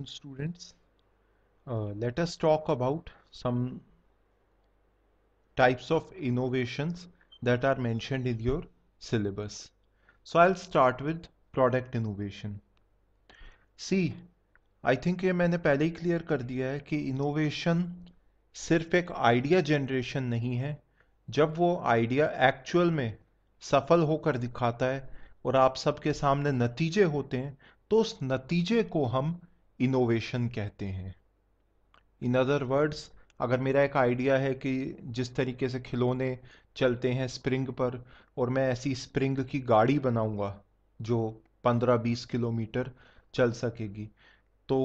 students. Let us talk about some types of innovations that are mentioned in your syllabus. So I'll start with product innovation. See, I think ये मैंने पहले ही clear कर दिया है कि innovation सिर्फ एक आइडिया जनरेशन नहीं है। जब वो आइडिया एक्चुअल में सफल होकर दिखाता है और आप सबके सामने नतीजे होते हैं, तो उस नतीजे को हम इनोवेशन कहते हैं। इन अदर वर्ड्स, अगर मेरा एक आइडिया है कि जिस तरीके से खिलौने चलते हैं स्प्रिंग पर, और मैं ऐसी स्प्रिंग की गाड़ी बनाऊंगा जो 15-20 किलोमीटर चल सकेगी, तो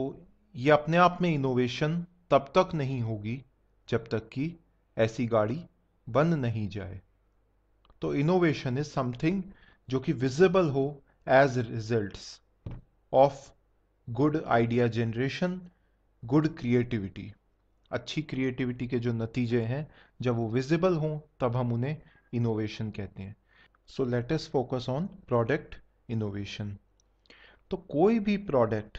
ये अपने आप में इनोवेशन तब तक नहीं होगी जब तक कि ऐसी गाड़ी बन नहीं जाए। तो इनोवेशन इज समथिंग जो कि विजिबल हो as results of good idea generation, good creativity. अच्छी क्रिएटिविटी के जो नतीजे हैं, जब वो विजिबल हों तब हम उन्हें इनोवेशन कहते हैं। So let us focus on product innovation. तो कोई भी प्रोडक्ट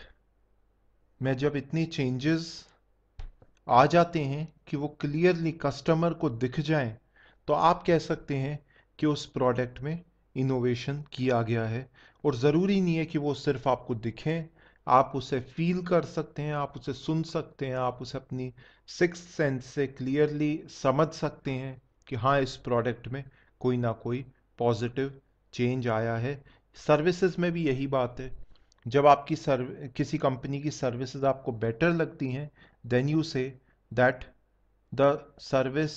में जब इतनी चेंजेस आ जाते हैं कि वो क्लियरली कस्टमर को दिख जाएं, तो आप कह सकते हैं कि उस प्रोडक्ट में इनोवेशन किया गया है। और ज़रूरी नहीं है कि वो सिर्फ आपको दिखें, आप उसे फील कर सकते हैं, आप उसे सुन सकते हैं, आप उसे अपनी सिक्स्थ सेंस से क्लियरली समझ सकते हैं कि हाँ, इस प्रोडक्ट में कोई ना कोई पॉजिटिव चेंज आया है। सर्विसेज में भी यही बात है। जब आपकी किसी कंपनी की सर्विसेज आपको बेटर लगती हैं, then you say that the service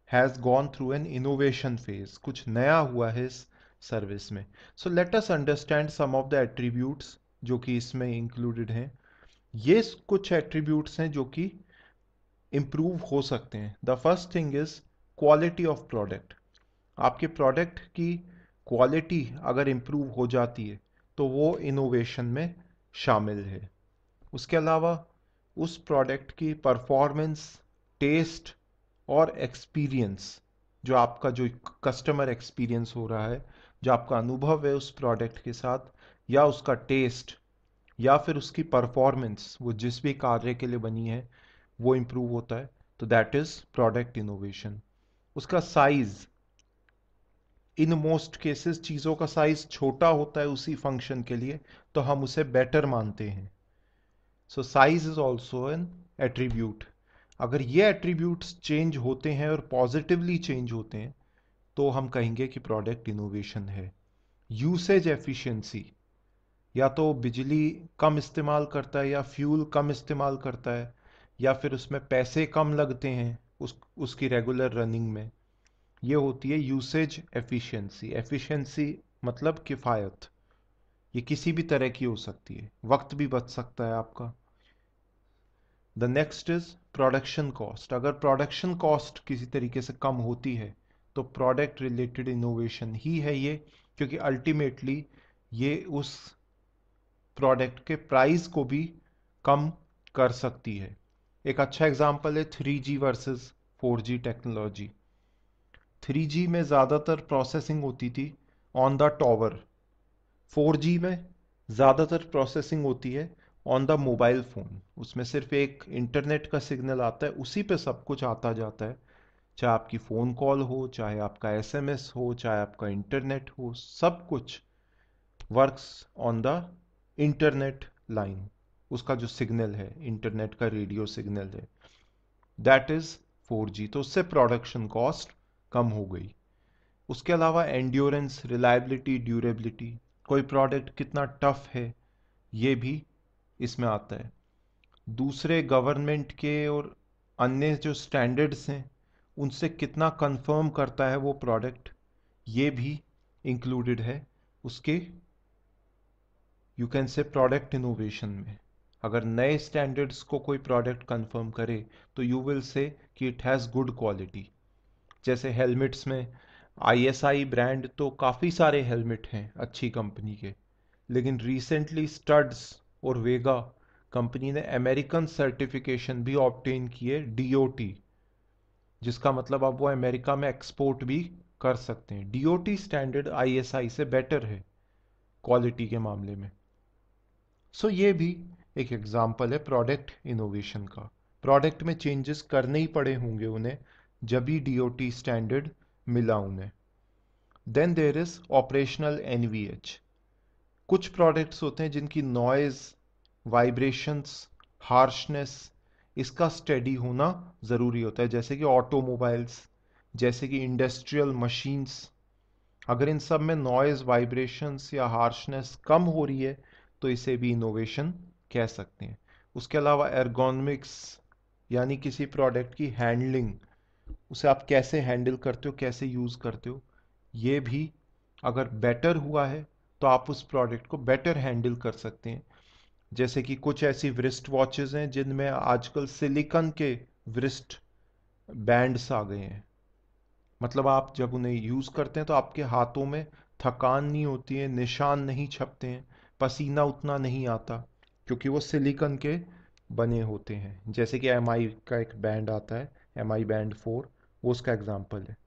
has gone through an innovation phase. कुछ नया हुआ है इस सर्विस में। So let us understand some of the attributes जो कि इसमें included हैं। ये कुछ attributes हैं जो कि improve हो सकते हैं। The first thing is quality of product. आपके प्रोडक्ट की क्वालिटी अगर इम्प्रूव हो जाती है तो वो इनोवेशन में शामिल है। उसके अलावा उस प्रोडक्ट की परफॉर्मेंस, टेस्ट और एक्सपीरियंस, जो आपका जो कस्टमर एक्सपीरियंस हो रहा है, जो आपका अनुभव है उस प्रोडक्ट के साथ, या उसका टेस्ट, या फिर उसकी परफॉर्मेंस, वो जिस भी कार्य के लिए बनी है वो इम्प्रूव होता है, तो दैट इज प्रोडक्ट इनोवेशन। उसका साइज, इन मोस्ट केसेस चीज़ों का साइज छोटा होता है उसी फंक्शन के लिए, तो हम उसे बेटर मानते हैं। So size is also an attribute. अगर ये एट्रीब्यूट्स चेंज होते हैं और पॉजिटिवली चेंज होते हैं, तो हम कहेंगे कि प्रोडक्ट इनोवेशन है। यूसेज एफिशिएंसी, या तो बिजली कम इस्तेमाल करता है या फ्यूल कम इस्तेमाल करता है, या फिर उसमें पैसे कम लगते हैं उसकी रेगुलर रनिंग में, ये होती है यूसेज एफिशिएंसी। एफिशिएंसी मतलब किफ़ायत। ये किसी भी तरह की हो सकती है, वक्त भी बच सकता है आपका। The next is production cost. अगर प्रोडक्शन कॉस्ट किसी तरीके से कम होती है, तो प्रोडक्ट रिलेटेड इनोवेशन ही है ये, क्योंकि अल्टीमेटली ये उस प्रोडक्ट के प्राइस को भी कम कर सकती है। एक अच्छा एग्जांपल है 3G versus 4G technology. 3G में ज़्यादातर प्रोसेसिंग होती थी ऑन द टॉवर, 4G में ज़्यादातर प्रोसेसिंग होती है ऑन द मोबाइल फ़ोन। उसमें सिर्फ एक इंटरनेट का सिग्नल आता है, उसी पे सब कुछ आता जाता है। चाहे आपकी फ़ोन कॉल हो, चाहे आपका SMS हो, चाहे आपका इंटरनेट हो, सब कुछ works on the internet line. उसका जो सिग्नल है, इंटरनेट का रेडियो सिग्नल है, दैट इज़ 4G। तो उससे प्रोडक्शन कॉस्ट कम हो गई। उसके अलावा एंड्योरेंस, रिलायबिलिटी, ड्यूरेबिलिटी, कोई प्रोडक्ट कितना टफ है, ये भी इसमें आता है। दूसरे गवर्नमेंट के और अन्य जो स्टैंडर्ड्स हैं, उनसे कितना कंफर्म करता है वो प्रोडक्ट, ये भी इंक्लूडेड है उसके, you can say, product innovation में। अगर नए स्टैंडर्ड्स को कोई प्रोडक्ट कंफर्म करे, तो यू विल से कि इट हैज़ गुड क्वालिटी। जैसे हेलमेट्स में ISI ब्रांड तो काफ़ी सारे हेलमेट हैं अच्छी कंपनी के, लेकिन रिसेंटली स्टड्स और वेगा कंपनी ने अमेरिकन सर्टिफिकेशन भी ऑब्टेन की है, DOT, जिसका मतलब अब वो अमेरिका में एक्सपोर्ट भी कर सकते हैं। DOT स्टैंडर्ड ISI से बेटर है क्वालिटी के मामले में। सो ये भी एक एग्जाम्पल है प्रोडक्ट इनोवेशन का। प्रोडक्ट में चेंजेस करने ही पड़े होंगे उन्हें, जब भी डीओटी स्टैंडर्ड मिला उन्हें। Then there is operational NVH. कुछ प्रोडक्ट्स होते हैं जिनकी नॉइज, वाइब्रेशंस, हार्शनेस, इसका स्टडी होना ज़रूरी होता है, जैसे कि ऑटोमोबाइल्स, जैसे कि इंडस्ट्रियल मशीन्स। अगर इन सब में नॉइज, वाइब्रेशंस या हार्शनेस कम हो रही है तो इसे भी इनोवेशन कह सकते हैं। उसके अलावा एर्गोनॉमिक्स, यानी किसी प्रोडक्ट की हैंडलिंग, उसे आप कैसे हैंडल करते हो, कैसे यूज़ करते हो, ये भी अगर बेटर हुआ है तो आप उस प्रोडक्ट को बेटर हैंडल कर सकते हैं। जैसे कि कुछ ऐसी व्रिस्ट वॉचेस हैं जिनमें आजकल सिलिकॉन के व्रिस्ट बैंड्स आ गए हैं। मतलब आप जब उन्हें यूज़ करते हैं तो आपके हाथों में थकान नहीं होती है, निशान नहीं छपते हैं, पसीना उतना नहीं आता, क्योंकि वो सिलिकॉन के बने होते हैं। जैसे कि एम आई का एक बैंड आता है, एम आई बैंड 4, वो उसका एग्जाम्पल है।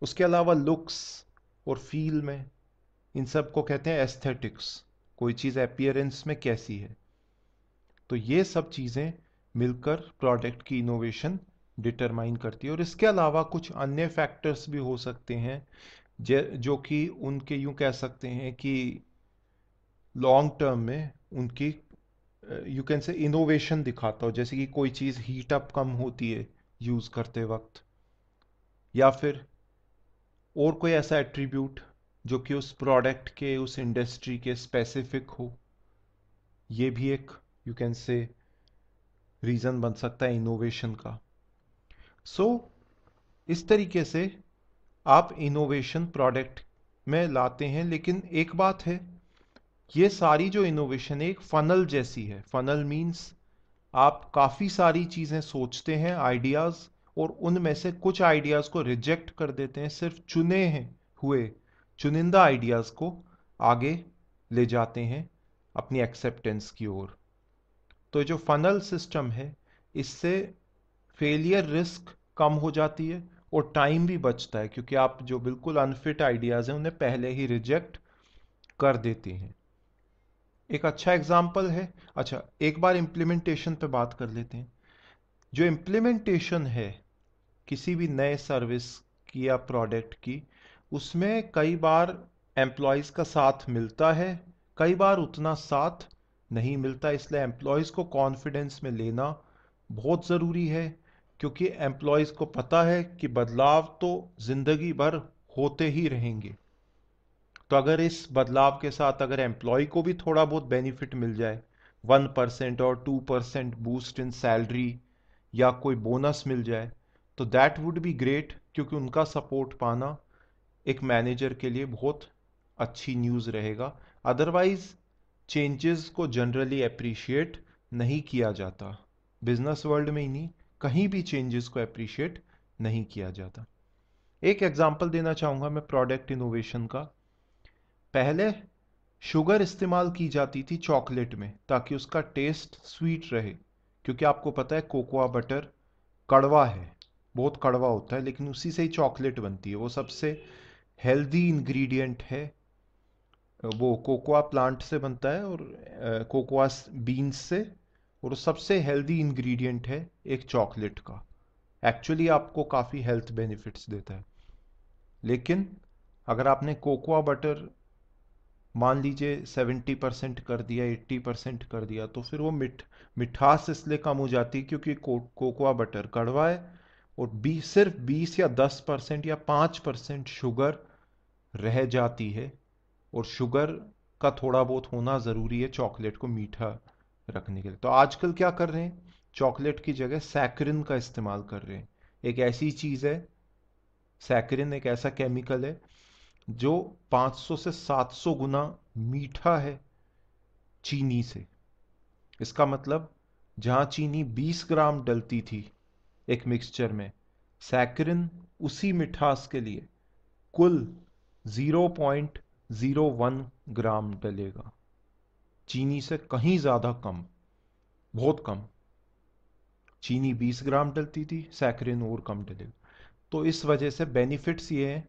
उसके अलावा लुक्स और फील में, इन सब को कहते हैं एस्थेटिक्स। कोई चीज़ अपीयरेंस में कैसी है। तो ये सब चीज़ें मिलकर प्रोडक्ट की इनोवेशन डिटरमाइन करती है। और इसके अलावा कुछ अन्य फैक्टर्स भी हो सकते हैं जो कि उनके यूं कह सकते हैं कि लॉन्ग टर्म में उनकी यू कैन से इनोवेशन दिखाता हो। जैसे कि कोई चीज़ हीट अप कम होती है यूज़ करते वक्त, या फिर और कोई ऐसा एट्रीब्यूट जो कि उस प्रोडक्ट के, उस इंडस्ट्री के स्पेसिफिक हो। ये भी एक यू कैन से रीज़न बन सकता है इनोवेशन का। सो इस तरीके से आप इनोवेशन प्रोडक्ट में लाते हैं। लेकिन एक बात है, ये सारी जो इनोवेशन है एक फनल जैसी है। फनल मीन्स आप काफ़ी सारी चीज़ें सोचते हैं, आइडियाज़, और उनमें से कुछ आइडियाज़ को रिजेक्ट कर देते हैं, सिर्फ चुने हैं हुए चुनिंदा आइडियाज़ को आगे ले जाते हैं अपनी एक्सेप्टेंस की ओर। तो जो फनल सिस्टम है, इससे फेलियर रिस्क कम हो जाती है और टाइम भी बचता है, क्योंकि आप जो बिल्कुल अनफिट आइडियाज़ हैं उन्हें पहले ही रिजेक्ट कर देते हैं। एक अच्छा एग्जाम्पल है, अच्छा एक बार इम्प्लीमेंटेशन पे बात कर लेते हैं। जो इम्प्लीमेंटेशन है किसी भी नए सर्विस की या प्रोडक्ट की, उसमें कई बार एम्प्लॉयज़ का साथ मिलता है, कई बार उतना साथ नहीं मिलता। इसलिए एम्प्लॉयज़ को कॉन्फिडेंस में लेना बहुत ज़रूरी है, क्योंकि एम्प्लॉयज़ को पता है कि बदलाव तो ज़िंदगी भर होते ही रहेंगे। तो अगर इस बदलाव के साथ अगर एम्प्लॉय को भी थोड़ा बहुत बेनिफिट मिल जाए, 1% और 2% बूस्ट इन सैलरी या कोई बोनस मिल जाए, तो दैट वुड बी ग्रेट, क्योंकि उनका सपोर्ट पाना एक मैनेजर के लिए बहुत अच्छी न्यूज़ रहेगा। अदरवाइज चेंजेस को जनरली अप्रिशिएट नहीं किया जाता। बिजनेस वर्ल्ड में ही नहीं, कहीं भी चेंजेस को अप्रिशिएट नहीं किया जाता। एक एग्जांपल देना चाहूँगा मैं प्रोडक्ट इनोवेशन का। पहले शुगर इस्तेमाल की जाती थी चॉकलेट में ताकि उसका टेस्ट स्वीट रहे, क्योंकि आपको पता है कोकोआ बटर कड़वा है, बहुत कड़वा होता है, लेकिन उसी से ही चॉकलेट बनती है। वो सबसे हेल्दी इंग्रेडिएंट है। वो कोकोआ प्लांट से बनता है और कोकोआ बीन्स से, और सबसे हेल्दी इंग्रेडिएंट है एक चॉकलेट का। एक्चुअली आपको काफ़ी हेल्थ बेनिफिट्स देता है। लेकिन अगर आपने कोकोआ बटर मान लीजिए 70% कर दिया, 80% कर दिया, तो फिर वो मिठास इसलिए कम हो जाती है क्योंकि कोकोआ बटर कड़वा है, और सिर्फ 20 या 10% या 5% शुगर रह जाती है। और शुगर का थोड़ा बहुत होना ज़रूरी है चॉकलेट को मीठा रखने के लिए। तो आजकल क्या कर रहे हैं, चॉकलेट की जगह सैकरिन का इस्तेमाल कर रहे हैं। एक ऐसी चीज़ है, सैकरिन एक ऐसा केमिकल है जो 500 से 700 गुना मीठा है चीनी से। इसका मतलब जहां चीनी 20 ग्राम डलती थी एक मिक्सचर में, सैकरिन उसी मिठास के लिए कुल 0.01 ग्राम डलेगा। चीनी से कहीं ज़्यादा कम, बहुत कम। चीनी 20 ग्राम डलती थी, सैकरिन और कम डलेगा। तो इस वजह से बेनिफिट्स ये हैं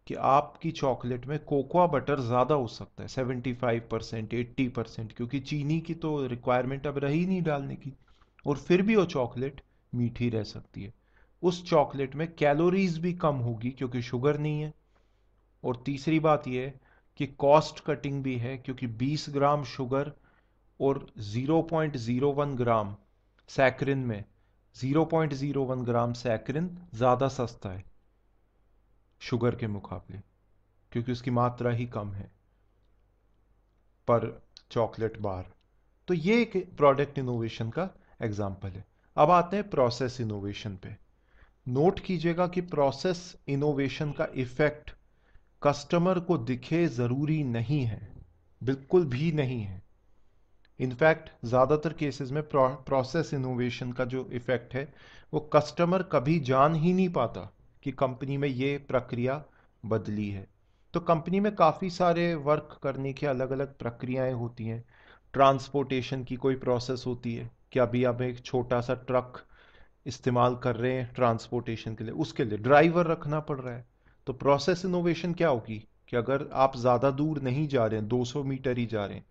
कि आपकी चॉकलेट में कोकोआ बटर ज़्यादा हो सकता है, 75%, 80%, क्योंकि चीनी की तो रिक्वायरमेंट अब रही नहीं डालने की, और फिर भी वो चॉकलेट मीठी रह सकती है। उस चॉकलेट में कैलोरीज भी कम होगी क्योंकि शुगर नहीं है। और तीसरी बात यह है कि कॉस्ट कटिंग भी है, क्योंकि 20 ग्राम शुगर और 0.01 ग्राम सैकरिन में 0.01 ग्राम सैकरिन ज़्यादा सस्ता है शुगर के मुकाबले, क्योंकि उसकी मात्रा ही कम है पर चॉकलेट बार। तो ये एक प्रोडक्ट इनोवेशन का एग्जाम्पल है। अब आते हैं प्रोसेस इनोवेशन पे। नोट कीजिएगा कि प्रोसेस इनोवेशन का इफेक्ट कस्टमर को दिखे जरूरी नहीं है, बिल्कुल भी नहीं है। इनफैक्ट ज़्यादातर केसेस में प्रोसेस इनोवेशन का जो इफेक्ट है वो कस्टमर कभी जान ही नहीं पाता कि कंपनी में ये प्रक्रिया बदली है। तो कंपनी में काफ़ी सारे वर्क करने की अलग अलग प्रक्रियाएं होती हैं। ट्रांसपोर्टेशन की कोई प्रोसेस होती है कि अभी आप एक छोटा सा ट्रक इस्तेमाल कर रहे हैं ट्रांसपोर्टेशन के लिए, उसके लिए ड्राइवर रखना पड़ रहा है। तो प्रोसेस इनोवेशन क्या होगी कि अगर आप ज़्यादा दूर नहीं जा रहे हैं, 200 मीटर ही जा रहे हैं,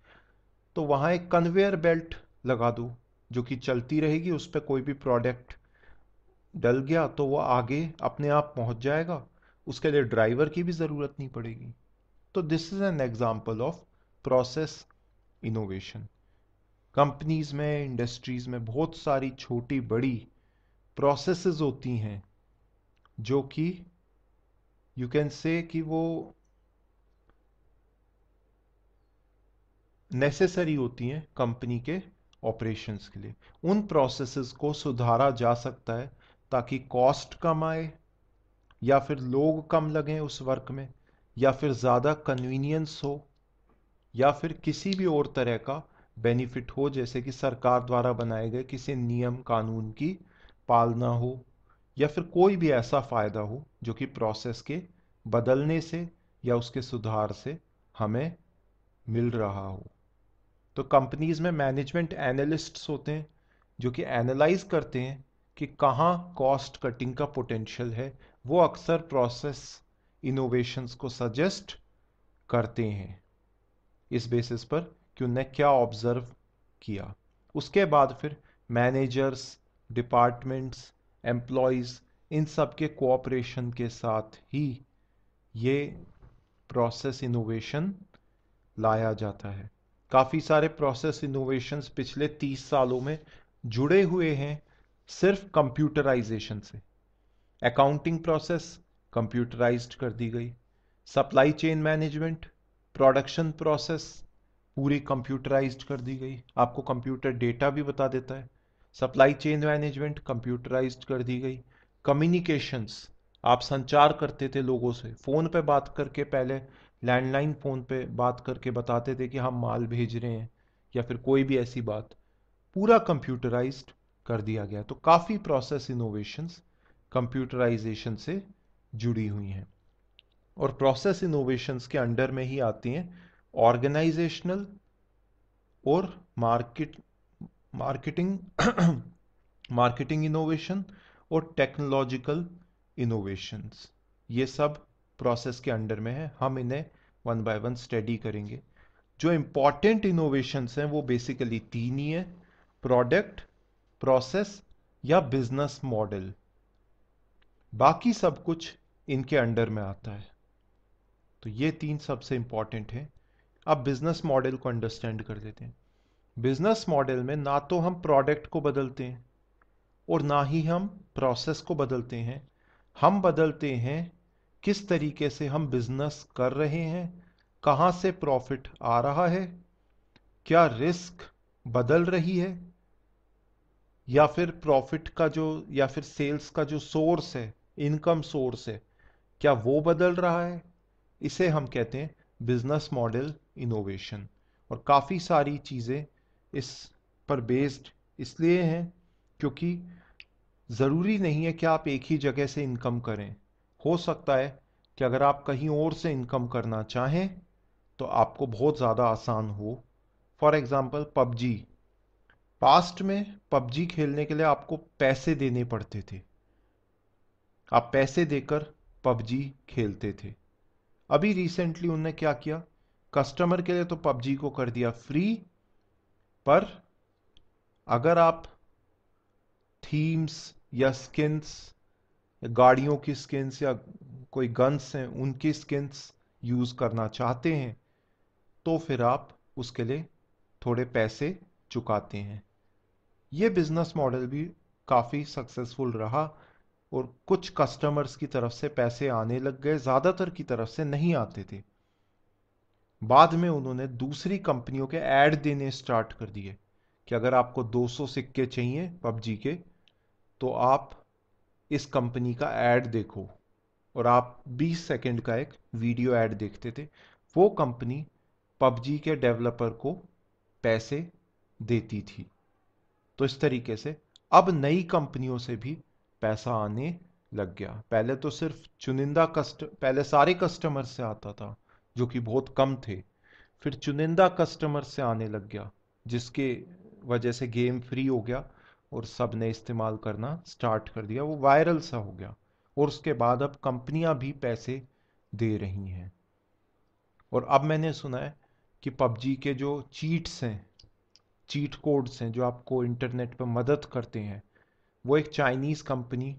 तो वहाँ एक कन्वेयर बेल्ट लगा दो जो कि चलती रहेगी। उस पर कोई भी प्रोडक्ट डल गया तो वो आगे अपने आप पहुंच जाएगा, उसके लिए ड्राइवर की भी ज़रूरत नहीं पड़ेगी। तो this is an example of process innovation. Companies में, इंडस्ट्रीज में बहुत सारी छोटी बड़ी प्रोसेसेस होती हैं जो कि यू कैन से कि वो नेसेसरी होती हैं कंपनी के ऑपरेशंस के लिए। उन प्रोसेसेस को सुधारा जा सकता है ताकि कॉस्ट कम आए, या फिर लोग कम लगें उस वर्क में, या फिर ज़्यादा कन्वीनियंस हो, या फिर किसी भी और तरह का बेनिफिट हो, जैसे कि सरकार द्वारा बनाए गए किसी नियम कानून की पालना हो, या फिर कोई भी ऐसा फ़ायदा हो जो कि प्रोसेस के बदलने से या उसके सुधार से हमें मिल रहा हो। तो कंपनीज में मैनेजमेंट एनालिस्ट्स होते हैं जो कि एनालाइज करते हैं कि कहाँ कॉस्ट कटिंग का पोटेंशियल है। वो अक्सर प्रोसेस इनोवेशंस को सजेस्ट करते हैं इस बेसिस पर कि उन्हें क्या ऑब्जर्व किया। उसके बाद फिर मैनेजर्स, डिपार्टमेंट्स, एम्प्लॉयज, इन सब के कोऑपरेशन के साथ ही ये प्रोसेस इनोवेशन लाया जाता है। काफ़ी सारे प्रोसेस इनोवेशंस पिछले 30 सालों में जुड़े हुए हैं सिर्फ कंप्यूटराइजेशन से। अकाउंटिंग प्रोसेस कंप्यूटराइज्ड कर दी गई, supply chain management, production process पूरी कंप्यूटराइज्ड कर दी गई, आपको कंप्यूटर डेटा भी बता देता है। सप्लाई चेन मैनेजमेंट कंप्यूटराइज्ड कर दी गई। कम्युनिकेशंस, आप संचार करते थे लोगों से फ़ोन पे बात करके, पहले लैंडलाइन फ़ोन पे बात करके बताते थे कि हम माल भेज रहे हैं, या फिर कोई भी ऐसी बात, पूरा कंप्यूटराइज्ड कर दिया गया। तो काफ़ी प्रोसेस इनोवेशंस कंप्यूटराइजेशन से जुड़ी हुई हैं। और प्रोसेस इनोवेशंस के अंडर में ही आती हैं ऑर्गेनाइजेशनल और मार्केटिंग मार्केटिंग इनोवेशन और टेक्नोलॉजिकल इनोवेशंस। ये सब प्रोसेस के अंडर में है। हम इन्हें वन बाय वन स्टडी करेंगे। जो इंपॉर्टेंट इनोवेशंस हैं वो बेसिकली तीन ही है: प्रोडक्ट, प्रोसेस या बिजनेस मॉडल। बाकी सब कुछ इनके अंडर में आता है। तो ये तीन सबसे इंपॉर्टेंट है। अब बिजनेस मॉडल को अंडरस्टैंड कर लेते हैं। बिजनेस मॉडल में ना तो हम प्रोडक्ट को बदलते हैं और ना ही हम प्रोसेस को बदलते हैं। हम बदलते हैं किस तरीके से हम बिजनेस कर रहे हैं, कहाँ से प्रॉफिट आ रहा है, क्या रिस्क बदल रही है, या फिर प्रॉफिट का जो, या फिर सेल्स का जो सोर्स है, इनकम सोर्स है, क्या वो बदल रहा है। इसे हम कहते हैं बिजनेस मॉडल इनोवेशन। और काफ़ी सारी चीज़ें इस पर बेस्ड इसलिए हैं क्योंकि ज़रूरी नहीं है कि आप एक ही जगह से इनकम करें। हो सकता है कि अगर आप कहीं और से इनकम करना चाहें तो आपको बहुत ज़्यादा आसान हो। For example PUBG. पास्ट में पबजी खेलने के लिए आपको पैसे देने पड़ते थे, आप पैसे देकर पबजी खेलते थे। अभी रिसेंटली उनने क्या किया, कस्टमर के लिए तो पबजी को कर दिया फ्री, पर अगर आप थीम्स या स्किन्स, गाड़ियों की स्किन्स या कोई गन्स हैं उनकी स्किन्स यूज करना चाहते हैं तो फिर आप उसके लिए थोड़े पैसे चुकाते हैं। ये बिजनेस मॉडल भी काफी सक्सेसफुल रहा और कुछ कस्टमर्स की तरफ से पैसे आने लग गए, ज्यादातर की तरफ से नहीं आते थे। बाद में उन्होंने दूसरी कंपनियों के ऐड देने स्टार्ट कर दिए कि अगर आपको 200 सिक्के चाहिए पबजी के तो आप इस कंपनी का ऐड देखो, और आप 20 सेकंड का एक वीडियो ऐड देखते थे। वो कंपनी पबजी के डेवलपर को पैसे देती थी। तो इस तरीके से अब नई कंपनियों से भी पैसा आने लग गया। पहले तो सिर्फ चुनिंदा पहले सारे कस्टमर से आता था जो कि बहुत कम थे, फिर चुनिंदा कस्टमर से आने लग गया जिसके वजह से गेम फ्री हो गया और सब ने इस्तेमाल करना स्टार्ट कर दिया, वो वायरल सा हो गया। और उसके बाद अब कंपनियां भी पैसे दे रही हैं। और अब मैंने सुना है कि पबजी के जो चीट्स हैं, चीट कोड्स हैं जो आपको इंटरनेट पर मदद करते हैं, वो एक चाइनीज कंपनी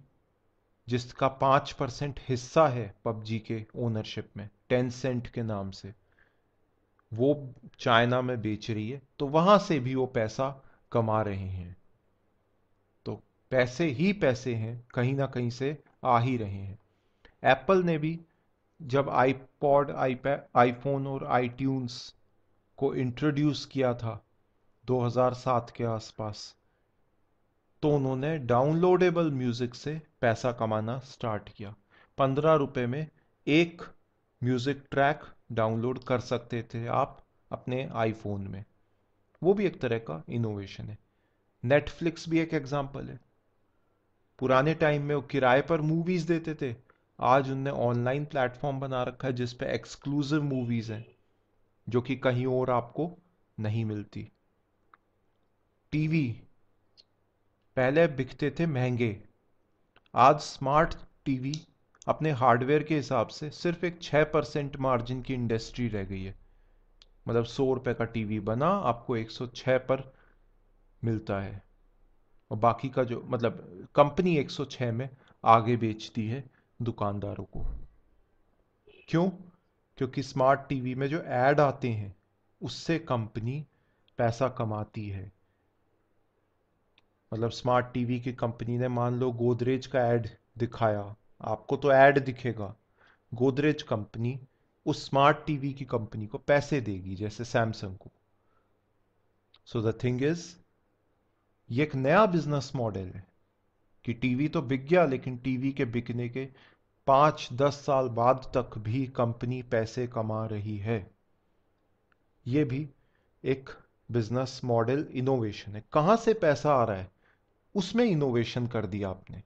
जिसका 5% हिस्सा है पबजी के ओनरशिप में, टेंसेंट के नाम से, वो चाइना में बेच रही है। तो वहां से भी वो पैसा कमा रहे हैं। तो पैसे ही पैसे हैं, कहीं ना कहीं से आ ही रहे हैं। एप्पल ने भी जब आईपॉड, आईपैड, आईफोन और आईट्यून्स को इंट्रोड्यूस किया था 2007 के आसपास, तो उन्होंने डाउनलोडेबल म्यूजिक से पैसा कमाना स्टार्ट किया। 15 रुपए में एक म्यूजिक ट्रैक डाउनलोड कर सकते थे आप अपने आईफोन में। वो भी एक तरह का इनोवेशन है। नेटफ्लिक्स भी एक एग्जाम्पल है। पुराने टाइम में वो किराए पर मूवीज देते थे, आज उनने ऑनलाइन प्लेटफॉर्म बना रखा है जिस पे एक्सक्लूसिव मूवीज हैं जो कि कहीं और आपको नहीं मिलती। टीवी पहले बिकते थे महंगे, आज स्मार्ट टीवी अपने हार्डवेयर के हिसाब से सिर्फ एक 6% मार्जिन की इंडस्ट्री रह गई है। मतलब 100 रुपए का टीवी बना आपको 106 पर मिलता है, और बाकी का जो मतलब कंपनी 106 में आगे बेचती है दुकानदारों को। क्यों? क्योंकि स्मार्ट टीवी में जो ऐड आते हैं उससे कंपनी पैसा कमाती है। मतलब स्मार्ट टीवी की कंपनी ने मान लो गोदरेज का ऐड दिखाया, आपको तो ऐड दिखेगा, गोदरेज कंपनी उस स्मार्ट टीवी की कंपनी को पैसे देगी जैसे सैमसंग को। सो द थिंग इज, ये एक नया बिजनेस मॉडल है कि टीवी तो बिक गया, लेकिन टीवी के बिकने के 5-10 साल बाद तक भी कंपनी पैसे कमा रही है। ये भी एक बिजनेस मॉडल इनोवेशन है। कहां से पैसा आ रहा है उसमें इनोवेशन कर दिया आपने।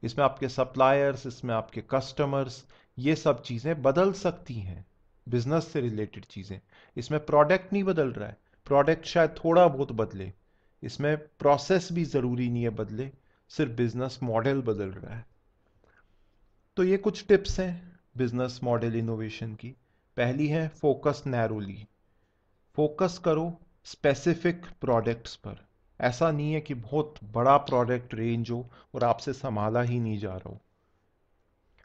इसमें आपके सप्लायर्स, इसमें आपके कस्टमर्स, ये सब चीजें बदल सकती हैं, बिजनेस से रिलेटेड चीजें। इसमें प्रोडक्ट नहीं बदल रहा है, प्रोडक्ट शायद थोड़ा बहुत बदले, इसमें प्रोसेस भी जरूरी नहीं है बदले, सिर्फ बिजनेस मॉडल बदल रहा है। तो ये कुछ टिप्स हैं बिजनेस मॉडल इनोवेशन की। पहली है फोकस नैरोली, फोकस करो स्पेसिफिक प्रोडक्ट्स पर। ऐसा नहीं है कि बहुत बड़ा प्रोडक्ट रेंज हो और आपसे संभाला ही नहीं जा रहा हो।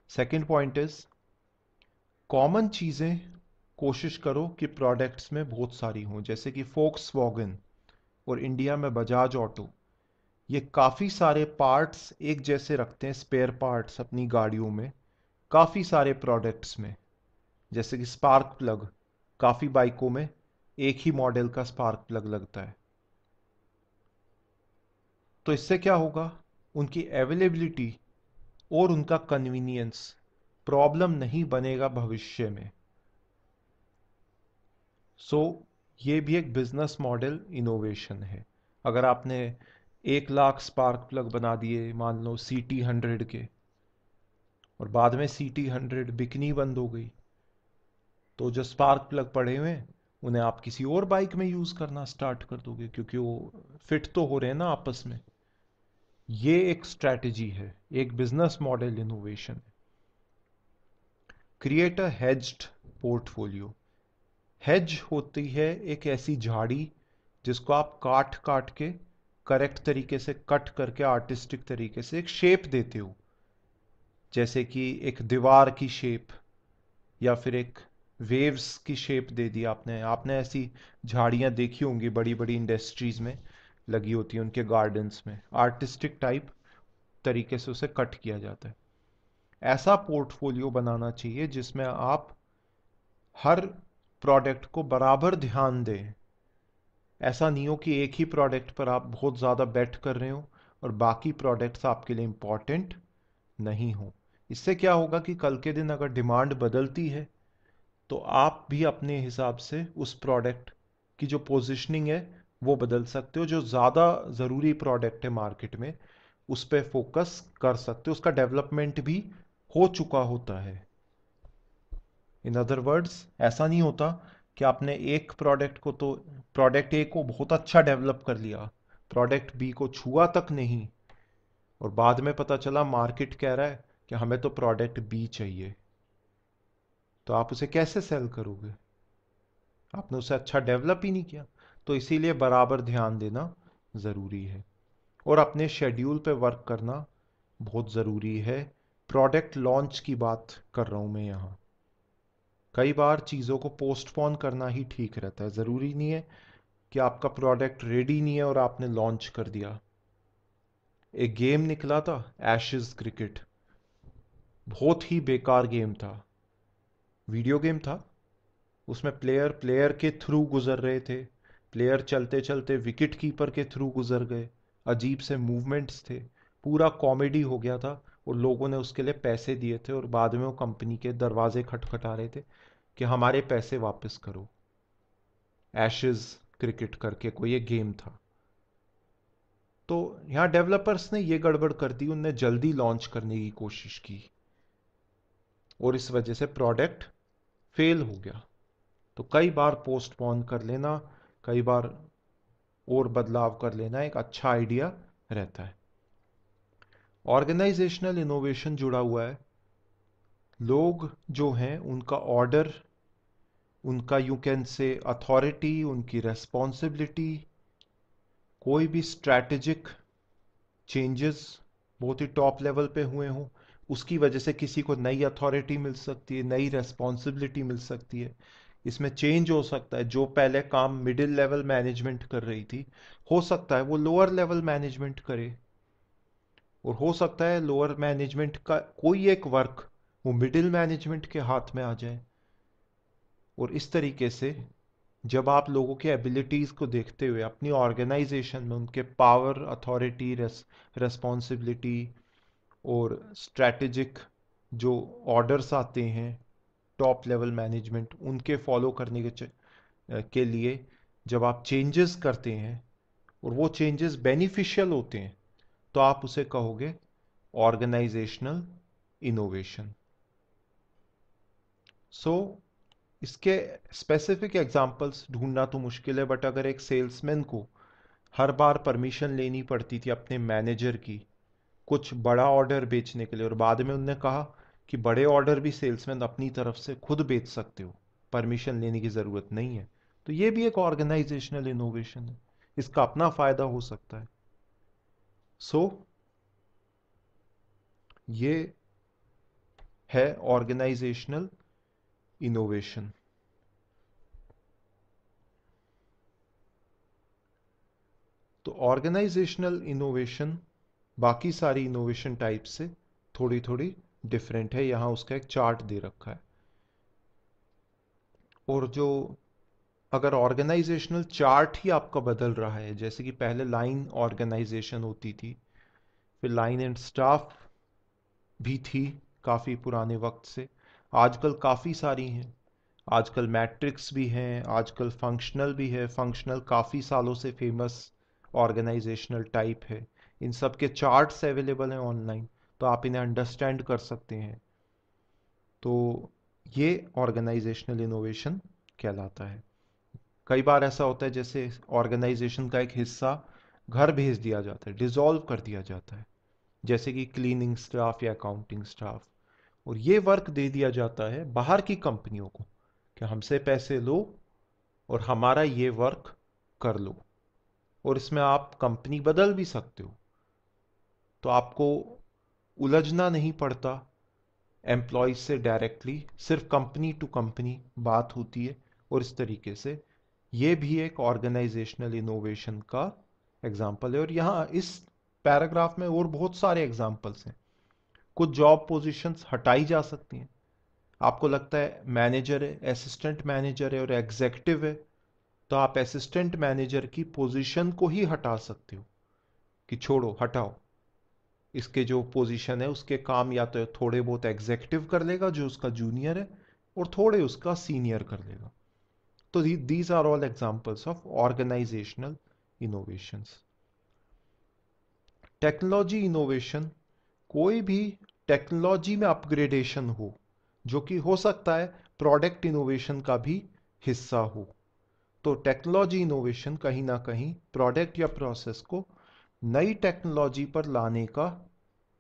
सेकंड पॉइंट इज, कॉमन चीजें कोशिश करो कि प्रोडक्ट्स में बहुत सारी हों, जैसे कि फोक्सवैगन और इंडिया में बजाज ऑटो, ये काफी सारे पार्ट्स एक जैसे रखते हैं, स्पेयर पार्ट्स अपनी गाड़ियों में काफी सारे प्रोडक्ट्स में। जैसे कि स्पार्क प्लग, काफी बाइकों में एक ही मॉडल का स्पार्क प्लग लगता है। तो इससे क्या होगा, उनकी अवेलेबिलिटी और उनका कन्वीनियंस प्रॉब्लम नहीं बनेगा भविष्य में। सो ये भी एक बिजनेस मॉडल इनोवेशन है। अगर आपने 1 लाख स्पार्क प्लग बना दिए मान लो CT 100 के, और बाद में CT 100 बिकनी बंद हो गई, तो जो स्पार्क प्लग पड़े हुए हैं उन्हें आप किसी और बाइक में यूज करना स्टार्ट कर दोगे, क्योंकि वो फिट तो हो रहे हैं ना आपस में। ये एक स्ट्रैटेजी है, एक बिजनेस मॉडल इनोवेशन है। Create a hedged portfolio. Hedge होती है एक ऐसी झाड़ी जिसको आप काट काट के करेक्ट तरीके से कट करके आर्टिस्टिक तरीके से एक शेप देते हो, जैसे कि एक दीवार की शेप या फिर एक वेव्स की शेप दे दी आपने। आपने ऐसी झाड़ियां देखी होंगी, बड़ी बड़ी इंडस्ट्रीज में लगी होती है, उनके गार्डन्स में आर्टिस्टिक टाइप तरीके से उसे कट किया जाता है। ऐसा पोर्टफोलियो बनाना चाहिए जिसमें आप हर प्रोडक्ट को बराबर ध्यान दें। ऐसा नहीं हो कि एक ही प्रोडक्ट पर आप बहुत ज़्यादा बेट कर रहे हो और बाकी प्रोडक्ट्स आपके लिए इंपॉर्टेंट नहीं हो। इससे क्या होगा कि कल के दिन अगर डिमांड बदलती है तो आप भी अपने हिसाब से उस प्रोडक्ट की जो पोजीशनिंग है वो बदल सकते हो। जो ज़्यादा ज़रूरी प्रोडक्ट है मार्केट में उस पर फोकस कर सकते हो, उसका डेवलपमेंट भी हो चुका होता है। इन अदर वर्ड्स, ऐसा नहीं होता कि आपने एक प्रोडक्ट को तो प्रोडक्ट ए को बहुत अच्छा डेवलप कर लिया, प्रोडक्ट बी को छुआ तक नहीं, और बाद में पता चला मार्केट कह रहा है कि हमें तो प्रोडक्ट बी चाहिए, तो आप उसे कैसे सेल करोगे? आपने उसे अच्छा डेवलप ही नहीं किया। तो इसीलिए बराबर ध्यान देना ज़रूरी है और अपने शेड्यूल पे वर्क करना बहुत ज़रूरी है। प्रोडक्ट लॉन्च की बात कर रहा हूँ मैं यहाँ। कई बार चीज़ों को पोस्टपोन करना ही ठीक रहता है। ज़रूरी नहीं है कि आपका प्रोडक्ट रेडी नहीं है और आपने लॉन्च कर दिया। एक गेम निकला था एशेज क्रिकेट, बहुत ही बेकार गेम था, वीडियो गेम था। उसमें प्लेयर प्लेयर के थ्रू गुजर रहे थे, प्लेयर चलते चलते विकेट कीपर के थ्रू गुजर गए, अजीब से मूवमेंट्स थे, पूरा कॉमेडी हो गया था और लोगों ने उसके लिए पैसे दिए थे और बाद में वो कंपनी के दरवाजे खटखटा रहे थे कि हमारे पैसे वापस करो। एशेज क्रिकेट करके कोई एक गेम था। तो यहाँ डेवलपर्स ने ये गड़बड़ कर दी, उनने जल्दी लॉन्च करने की कोशिश की और इस वजह से प्रोडक्ट फेल हो गया। तो कई बार पोस्टपोन कर लेना, कई बार और बदलाव कर लेना एक अच्छा आइडिया रहता है। ऑर्गेनाइजेशनल इनोवेशन जुड़ा हुआ है। लोग जो हैं उनका ऑर्डर, उनका यू कैन से अथॉरिटी, उनकी रेस्पॉन्सिबिलिटी, कोई भी स्ट्रैटेजिक चेंजेस बहुत ही टॉप लेवल पे हुए हों, उसकी वजह से किसी को नई अथॉरिटी मिल सकती है, नई रेस्पॉन्सिबिलिटी मिल सकती है। इसमें चेंज हो सकता है। जो पहले काम मिडिल लेवल मैनेजमेंट कर रही थी, हो सकता है वो लोअर लेवल मैनेजमेंट करे, और हो सकता है लोअर मैनेजमेंट का कोई एक वर्क वो मिडिल मैनेजमेंट के हाथ में आ जाए। और इस तरीके से जब आप लोगों के एबिलिटीज़ को देखते हुए अपनी ऑर्गेनाइजेशन में उनके पावर, अथॉरिटी, रेस्पॉन्सिबिलिटी और स्ट्रैटेजिक जो ऑर्डर्स आते हैं टॉप लेवल मैनेजमेंट उनके फॉलो करने के लिए जब आप चेंजेस करते हैं और वो चेंजेस बेनिफिशियल होते हैं, तो आप उसे कहोगे ऑर्गेनाइजेशनल इनोवेशन। सो इसके स्पेसिफिक एग्जांपल्स ढूंढना तो मुश्किल है, बट अगर एक सेल्समैन को हर बार परमिशन लेनी पड़ती थी अपने मैनेजर की कुछ बड़ा ऑर्डर बेचने के लिए, और बाद में उनने कहा कि बड़े ऑर्डर भी सेल्समैन अपनी तरफ से खुद बेच सकते हो, परमिशन लेने की ज़रूरत नहीं है, तो ये भी एक ऑर्गेनाइजेशनल इनोवेशन है। इसका अपना फ़ायदा हो सकता है। सो ये है ऑर्गेनाइजेशनल इनोवेशन। तो ऑर्गेनाइजेशनल इनोवेशन बाकी सारी इनोवेशन टाइप से थोड़ी थोड़ी डिफरेंट है। यहाँ उसका एक चार्ट दे रखा है। और जो अगर ऑर्गेनाइजेशनल चार्ट ही आपका बदल रहा है, जैसे कि पहले लाइन ऑर्गेनाइजेशन होती थी, फिर लाइन एंड स्टाफ भी थी काफ़ी पुराने वक्त से, आजकल काफ़ी सारी हैं। आजकल मैट्रिक्स भी हैं, आजकल फंक्शनल भी है। फंक्शनल काफ़ी सालों से फेमस ऑर्गेनाइजेशनल टाइप है। इन सब के चार्ट्स अवेलेबल हैं ऑनलाइन, तो आप इन्हें अंडरस्टैंड कर सकते हैं। तो ये ऑर्गेनाइजेशनल इनोवेशन कहलाता है। कई बार ऐसा होता है जैसे ऑर्गेनाइजेशन का एक हिस्सा घर भेज दिया जाता है, डिसॉल्व कर दिया जाता है, जैसे कि क्लीनिंग स्टाफ या अकाउंटिंग स्टाफ, और ये वर्क दे दिया जाता है बाहर की कंपनियों को कि हमसे पैसे लो और हमारा ये वर्क कर लो, और इसमें आप कंपनी बदल भी सकते हो, तो आपको उलझना नहीं पड़ता एम्प्लॉयज से डायरेक्टली, सिर्फ कंपनी टू कंपनी बात होती है। और इस तरीके से ये भी एक ऑर्गेनाइजेशनल इनोवेशन का एग्जाम्पल है। और यहाँ इस पैराग्राफ में और बहुत सारे एग्जाम्पल्स हैं। कुछ जॉब पोजीशंस हटाई जा सकती हैं। आपको लगता है मैनेजर है, असिस्टेंट मैनेजर है और एग्जीक्यूटिव है, तो आप असिस्टेंट मैनेजर की पोजीशन को ही हटा सकते हो कि छोड़ो, हटाओ, इसके जो पोजीशन है उसके काम या तो थोड़े बहुत एग्जीक्यूटिव कर लेगा जो उसका जूनियर है, और थोड़े उसका सीनियर कर लेगा। तो these are all examples of organisational innovations. Technology innovation, कोई भी टेक्नोलॉजी में अपग्रेडेशन हो, जो कि हो सकता है प्रोडक्ट इनोवेशन का भी हिस्सा हो। तो टेक्नोलॉजी इनोवेशन कहीं ना कहीं प्रोडक्ट या प्रोसेस को नई टेक्नोलॉजी पर लाने का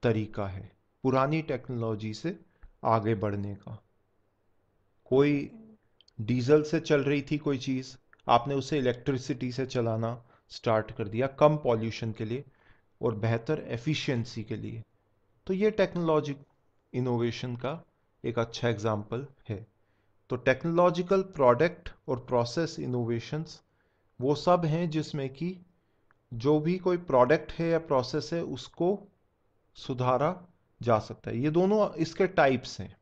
तरीका है, पुरानी टेक्नोलॉजी से आगे बढ़ने का। कोई डीजल से चल रही थी कोई चीज़, आपने उसे इलेक्ट्रिसिटी से चलाना स्टार्ट कर दिया कम पॉल्यूशन के लिए और बेहतर एफिशिएंसी के लिए, तो ये टेक्नोलॉजी इनोवेशन का एक अच्छा एग्जाम्पल है। तो टेक्नोलॉजिकल प्रोडक्ट और प्रोसेस इनोवेशंस वो सब हैं जिसमें कि जो भी कोई प्रोडक्ट है या प्रोसेस है उसको सुधारा जा सकता है। ये दोनों इसके टाइप्स हैं।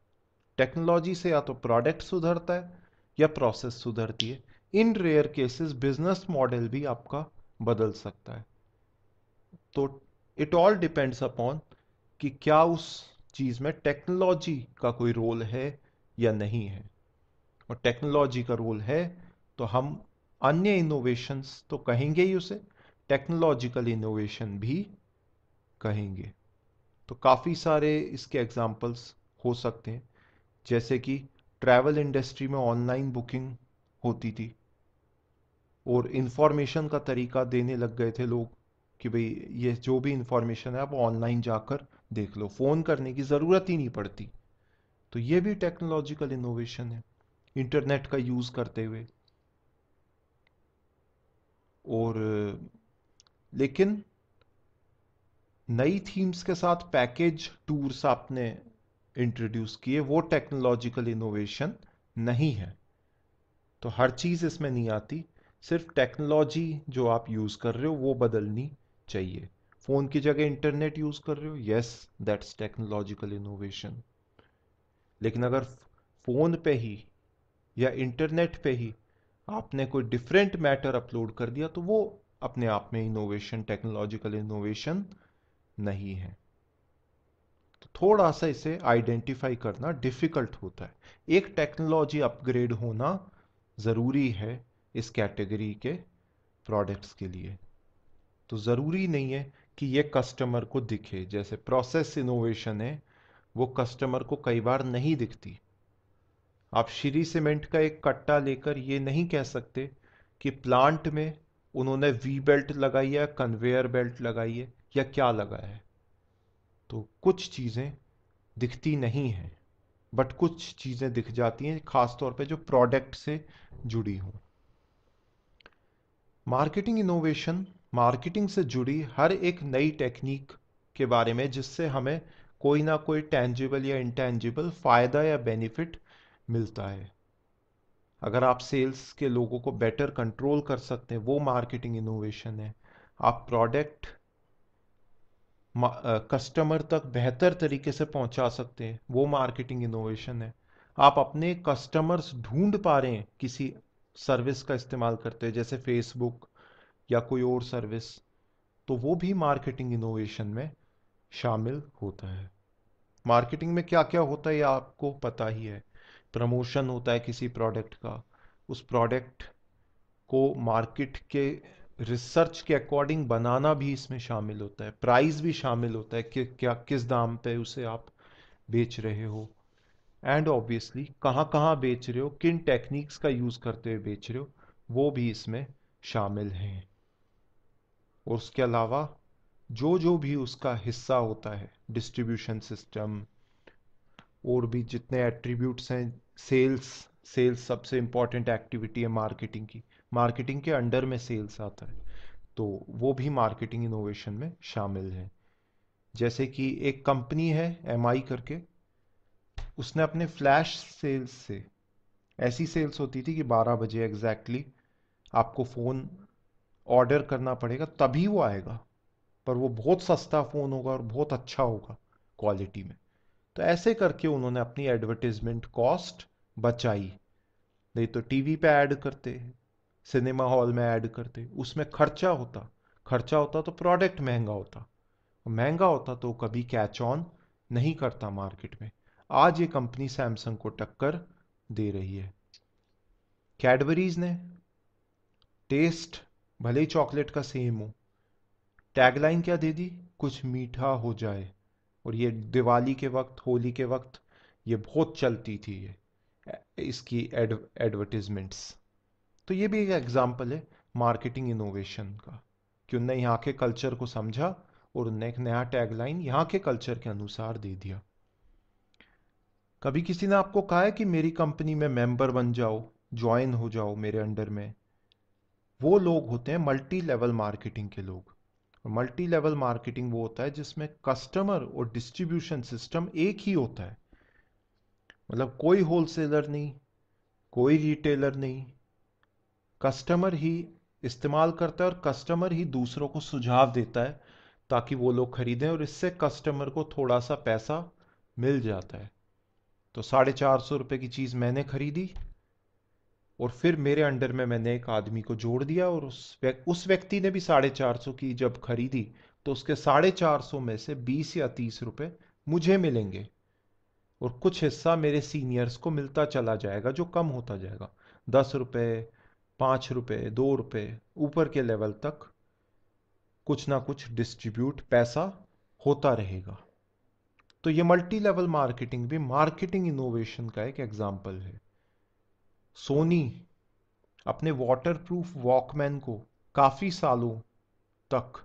टेक्नोलॉजी से या तो प्रोडक्ट सुधरता है या प्रोसेस सुधरती है। इन रेयर केसेस बिजनेस मॉडल भी आपका बदल सकता है। तो इट ऑल डिपेंड्स अपॉन कि क्या उस चीज में टेक्नोलॉजी का कोई रोल है या नहीं है। और टेक्नोलॉजी का रोल है तो हम अन्य इनोवेशंस तो कहेंगे ही उसे, टेक्नोलॉजिकल इनोवेशन भी कहेंगे। तो काफ़ी सारे इसके एग्जाम्पल्स हो सकते हैं, जैसे कि ट्रैवल इंडस्ट्री में ऑनलाइन बुकिंग होती थी और इंफॉर्मेशन का तरीका देने लग गए थे लोग कि भाई ये जो भी इंफॉर्मेशन है आप ऑनलाइन जाकर देख लो, फ़ोन करने की ज़रूरत ही नहीं पड़ती। तो ये भी टेक्नोलॉजिकल इनोवेशन है इंटरनेट का यूज़ करते हुए। और लेकिन नई थीम्स के साथ पैकेज टूर्स आपने इंट्रोड्यूस किए, वो टेक्नोलॉजिकल इनोवेशन नहीं है। तो हर चीज़ इसमें नहीं आती, सिर्फ टेक्नोलॉजी जो आप यूज़ कर रहे हो वो बदलनी चाहिए। फ़ोन की जगह इंटरनेट यूज़ कर रहे हो, यस, दैट्स टेक्नोलॉजिकल इनोवेशन। लेकिन अगर फ़ोन पे ही या इंटरनेट पे ही आपने कोई डिफरेंट मैटर अपलोड कर दिया तो वो अपने आप में इनोवेशन, टेक्नोलॉजिकल इनोवेशन नहीं है। तो थोड़ा सा इसे आइडेंटिफाई करना डिफिकल्ट होता है। एक टेक्नोलॉजी अपग्रेड होना ज़रूरी है इस कैटेगरी के प्रोडक्ट्स के लिए। तो ज़रूरी नहीं है कि ये कस्टमर को दिखे। जैसे प्रोसेस इनोवेशन है, वो कस्टमर को कई बार नहीं दिखती। आप श्री सीमेंट का एक कट्टा लेकर ये नहीं कह सकते कि प्लांट में उन्होंने वी बेल्ट लगाई है, कन्वेयर बेल्ट लगाई है या क्या लगाया है। तो कुछ चीज़ें दिखती नहीं हैं, बट कुछ चीज़ें दिख जाती हैं, खास तौर पे जो प्रोडक्ट से जुड़ी हों। मार्केटिंग इनोवेशन, मार्केटिंग से जुड़ी हर एक नई टेक्निक के बारे में जिससे हमें कोई ना कोई टेंजिबल या इंटेंजिबल फायदा या बेनिफिट मिलता है। अगर आप सेल्स के लोगों को बेटर कंट्रोल कर सकते हैं वो मार्केटिंग इनोवेशन है। आप प्रोडक्ट कस्टमर तक बेहतर तरीके से पहुंचा सकते हैं वो मार्केटिंग इनोवेशन है। आप अपने कस्टमर्स ढूंढ पा रहे हैं किसी सर्विस का इस्तेमाल करते हैं जैसे फेसबुक या कोई और सर्विस, तो वो भी मार्केटिंग इनोवेशन में शामिल होता है। मार्केटिंग में क्या क्या होता है ये आपको पता ही है। प्रमोशन होता है किसी प्रोडक्ट का, उस प्रोडक्ट को मार्केट के रिसर्च के अकॉर्डिंग बनाना भी इसमें शामिल होता है। प्राइस भी शामिल होता है कि क्या किस दाम पे उसे आप बेच रहे हो, एंड ऑब्वियसली कहाँ कहाँ बेच रहे हो, किन टेक्निक्स का यूज़ करते हुए बेच रहे हो, वो भी इसमें शामिल हैं। और उसके अलावा जो जो भी उसका हिस्सा होता है, डिस्ट्रीब्यूशन सिस्टम, और भी जितने एट्रीब्यूट्स हैं, सेल्स, सेल्स सबसे इंपॉर्टेंट एक्टिविटी है मार्केटिंग की, मार्केटिंग के अंडर में सेल्स आता है, तो वो भी मार्केटिंग इनोवेशन में शामिल है। जैसे कि एक कंपनी है एमआई करके, उसने अपने फ्लैश सेल्स से, ऐसी सेल्स होती थी कि 12 बजे एग्जैक्टली आपको फ़ोन ऑर्डर करना पड़ेगा तभी वो आएगा, पर वो बहुत सस्ता फ़ोन होगा और बहुत अच्छा होगा क्वालिटी में। तो ऐसे करके उन्होंने अपनी एडवर्टीजमेंट कॉस्ट बचाई। नहीं तो टीवी पे ऐड करते, सिनेमा हॉल में ऐड करते, उसमें खर्चा होता, खर्चा होता तो प्रोडक्ट महंगा होता, महंगा होता तो कभी कैच ऑन नहीं करता मार्केट में। आज ये कंपनी सैमसंग को टक्कर दे रही है। कैडबरीज ने टेस्ट भले ही चॉकलेट का सेम हो, टैगलाइन क्या दे दी, कुछ मीठा हो जाए। और ये दिवाली के वक्त, होली के वक्त ये बहुत चलती थी, ये इसकी एडवर्टीजमेंट्स। तो ये भी एक एग्जाम्पल है मार्केटिंग इनोवेशन का, कि उनने यहाँ के कल्चर को समझा और उनने एक नया टैगलाइन यहाँ के कल्चर के अनुसार दे दिया। कभी किसी ने आपको कहा है कि मेरी कंपनी में मेंबर बन जाओ, ज्वाइन हो जाओ मेरे अंडर में? वो लोग होते हैं मल्टी लेवल मार्केटिंग के लोग। मल्टी लेवल मार्केटिंग वो होता है जिसमें कस्टमर और डिस्ट्रीब्यूशन सिस्टम एक ही होता है। मतलब कोई होलसेलर नहीं, कोई रिटेलर नहीं, कस्टमर ही इस्तेमाल करता है और कस्टमर ही दूसरों को सुझाव देता है ताकि वो लोग खरीदें, और इससे कस्टमर को थोड़ा सा पैसा मिल जाता है। तो 450 रुपये की चीज़ मैंने खरीदी और फिर मेरे अंडर में मैंने एक आदमी को जोड़ दिया, और उस व्यक्ति ने भी 450 की जब खरीदी तो उसके 450 में से 20 या 30 रुपए मुझे मिलेंगे, और कुछ हिस्सा मेरे सीनियर्स को मिलता चला जाएगा जो कम होता जाएगा, 10 रुपए, 5 रुपए, 2 रुपए, ऊपर के लेवल तक कुछ ना कुछ डिस्ट्रीब्यूट पैसा होता रहेगा। तो ये मल्टी लेवल मार्केटिंग भी मार्केटिंग इनोवेशन का एक एग्जाम्पल है। सोनी अपने वाटरप्रूफ वॉकमैन को काफी सालों तक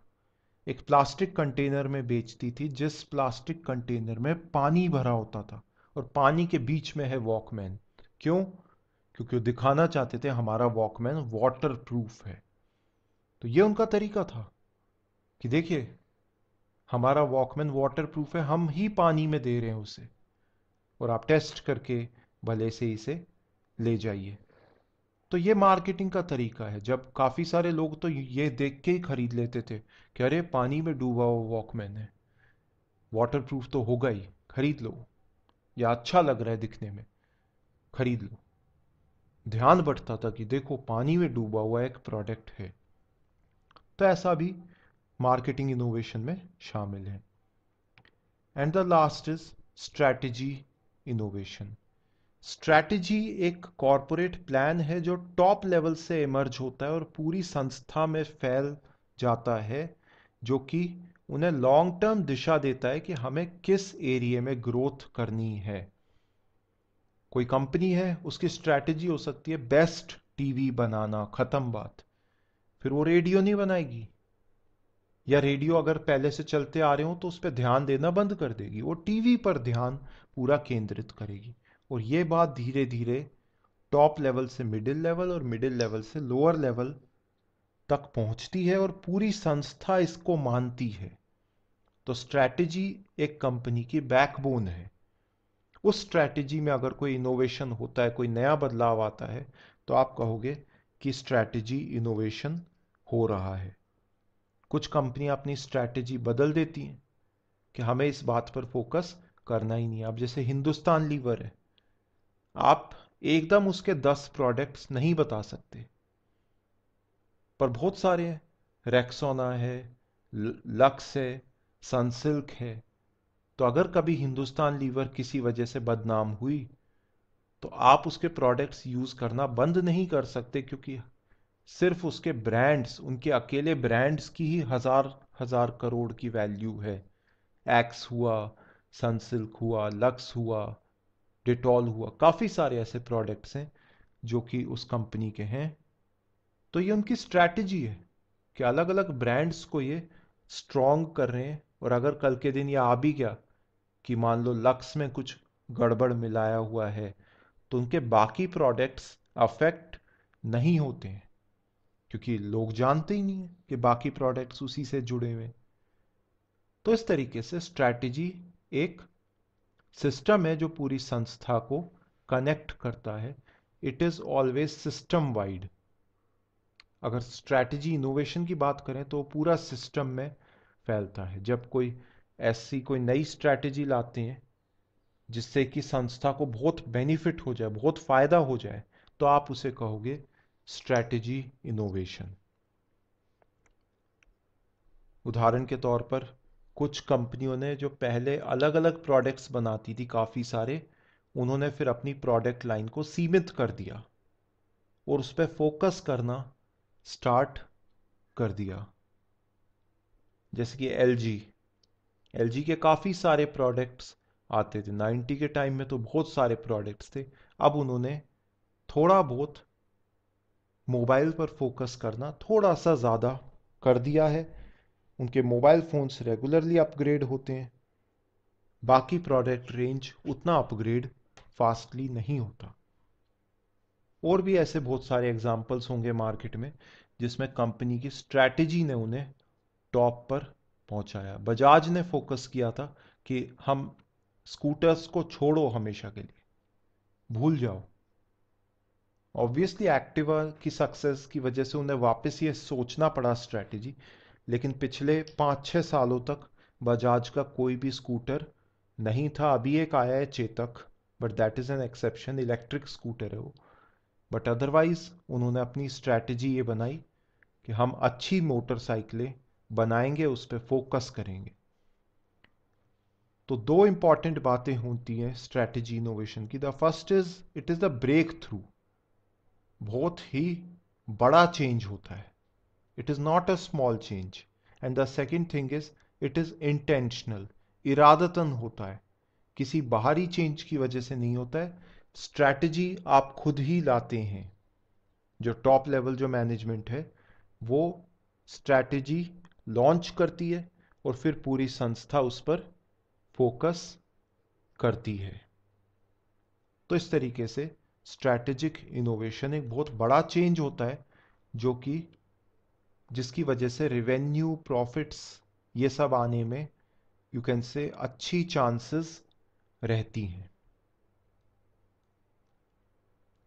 एक प्लास्टिक कंटेनर में बेचती थी, जिस प्लास्टिक कंटेनर में पानी भरा होता था, और पानी के बीच में है वॉकमैन। क्यों? क्योंकि वो दिखाना चाहते थे हमारा वॉकमैन वाटर प्रूफ है। तो ये उनका तरीका था कि देखिए हमारा वॉकमैन वाटर प्रूफ है, हम ही पानी में दे रहे हैं उसे, और आप टेस्ट करके भले से इसे ले जाइए। तो ये मार्केटिंग का तरीका है। जब काफी सारे लोग तो ये देख के ही खरीद लेते थे कि अरे पानी में डूबा हुआ वॉकमैन है, वाटर प्रूफ तो होगा ही, खरीद लो, या अच्छा लग रहा है दिखने में, खरीद लो। ध्यान बढ़ता था कि देखो पानी में डूबा हुआ एक प्रोडक्ट है। तो ऐसा भी मार्केटिंग इनोवेशन में शामिल है। And the last is strategy innovation. Strategy एक कॉरपोरेट प्लान है जो टॉप लेवल से इमर्ज होता है और पूरी संस्था में फैल जाता है, जो कि उन्हें लॉन्ग टर्म दिशा देता है कि हमें किस एरिया में ग्रोथ करनी है। कोई कंपनी है, उसकी स्ट्रैटेजी हो सकती है बेस्ट टीवी बनाना, खत्म बात। फिर वो रेडियो नहीं बनाएगी, या रेडियो अगर पहले से चलते आ रहे हो तो उस पर ध्यान देना बंद कर देगी, वो टीवी पर ध्यान पूरा केंद्रित करेगी। और ये बात धीरे धीरे टॉप लेवल से मिडिल लेवल और मिडिल लेवल से लोअर लेवल तक पहुंचती है और पूरी संस्था इसको मानती है। तो स्ट्रैटेजी एक कंपनी की बैकबोन है। उस स्ट्रैटेजी में अगर कोई इनोवेशन होता है, कोई नया बदलाव आता है, तो आप कहोगे कि स्ट्रैटेजी इनोवेशन हो रहा है। कुछ कंपनियां अपनी स्ट्रैटेजी बदल देती हैं कि हमें इस बात पर फोकस करना ही नहीं है। अब जैसे हिंदुस्तान लीवर है, आप एकदम उसके 10 प्रोडक्ट्स नहीं बता सकते, पर बहुत सारे हैं। रेक्सोना है, लक्स है, सनसिल्क है। तो अगर कभी हिंदुस्तान लीवर किसी वजह से बदनाम हुई तो आप उसके प्रोडक्ट्स यूज करना बंद नहीं कर सकते, क्योंकि सिर्फ उसके ब्रांड्स, उनके अकेले ब्रांड्स की ही हजार हजार करोड़ की वैल्यू है। एक्स हुआ, सनसिल्क हुआ, लक्स हुआ, डिटॉल हुआ, काफी सारे ऐसे प्रोडक्ट्स हैं जो कि उस कंपनी के हैं। तो ये उनकी स्ट्रैटेजी है कि अलग अलग ब्रांड्स को ये स्ट्रॉन्ग कर रहे हैं। और अगर कल के दिन ये आ भी गया कि मान लो लक्स में कुछ गड़बड़ मिलाया हुआ है तो उनके बाकी प्रोडक्ट्स अफेक्ट नहीं होते हैं, क्योंकि लोग जानते ही नहीं है कि बाकी प्रोडक्ट्स उसी से जुड़े हुए हैं। तो इस तरीके से स्ट्रैटेजी एक सिस्टम है जो पूरी संस्था को कनेक्ट करता है। It is always system wide. अगर स्ट्रैटेजी इनोवेशन की बात करें तो पूरा सिस्टम में फैलता है। जब कोई नई स्ट्रैटेजी लाते हैं जिससे कि संस्था को बहुत बेनिफिट हो जाए, बहुत फायदा हो जाए, तो आप उसे कहोगे स्ट्रैटेजी इनोवेशन। उदाहरण के तौर पर कुछ कंपनियों ने जो पहले अलग अलग प्रोडक्ट्स बनाती थी काफ़ी सारे, उन्होंने फिर अपनी प्रोडक्ट लाइन को सीमित कर दिया और उस पर फोकस करना स्टार्ट कर दिया। जैसे कि एलजी के काफ़ी सारे प्रोडक्ट्स आते थे 90 के टाइम में, तो बहुत सारे प्रोडक्ट्स थे। अब उन्होंने थोड़ा बहुत मोबाइल पर फोकस करना थोड़ा सा ज़्यादा कर दिया है। उनके मोबाइल फ़ोन्स रेगुलरली अपग्रेड होते हैं, बाकी प्रोडक्ट रेंज उतना अपग्रेड फास्टली नहीं होता। और भी ऐसे बहुत सारे एग्जाम्पल्स होंगे मार्केट में जिसमें कंपनी की स्ट्रैटेजी ने उन्हें टॉप पर पहुंचाया। बजाज ने फोकस किया था कि हम स्कूटर्स को छोड़ो हमेशा के लिए, भूल जाओ। ऑब्वियसली एक्टिवा की सक्सेस की वजह से उन्हें वापस ये सोचना पड़ा स्ट्रैटेजी, लेकिन पिछले 5-6 सालों तक बजाज का कोई भी स्कूटर नहीं था। अभी एक आया है Chetak, but that is an exception, electric scooter है वो। बट अदरवाइज उन्होंने अपनी स्ट्रैटेजी ये बनाई कि हम अच्छी मोटरसाइकिलें बनाएंगे, उस पर फोकस करेंगे। तो दो इंपॉर्टेंट बातें होती हैं स्ट्रैटेजी इनोवेशन की। The first is it is the breakthrough. बहुत ही बड़ा चेंज होता है, it is not a small change. And the second thing is it is intentional, इरादतन होता है, किसी बाहरी चेंज की वजह से नहीं होता है। स्ट्रैटेजी आप खुद ही लाते हैं। जो टॉप लेवल जो मैनेजमेंट है वो स्ट्रैटेजी लॉन्च करती है और फिर पूरी संस्था उस पर फोकस करती है। तो इस तरीके से स्ट्रैटेजिक इनोवेशन एक बहुत बड़ा चेंज होता है, जो कि जिसकी वजह से रिवेन्यू, प्रॉफिट्स, ये सब आने में यू कैन से अच्छी चांसेस रहती हैं।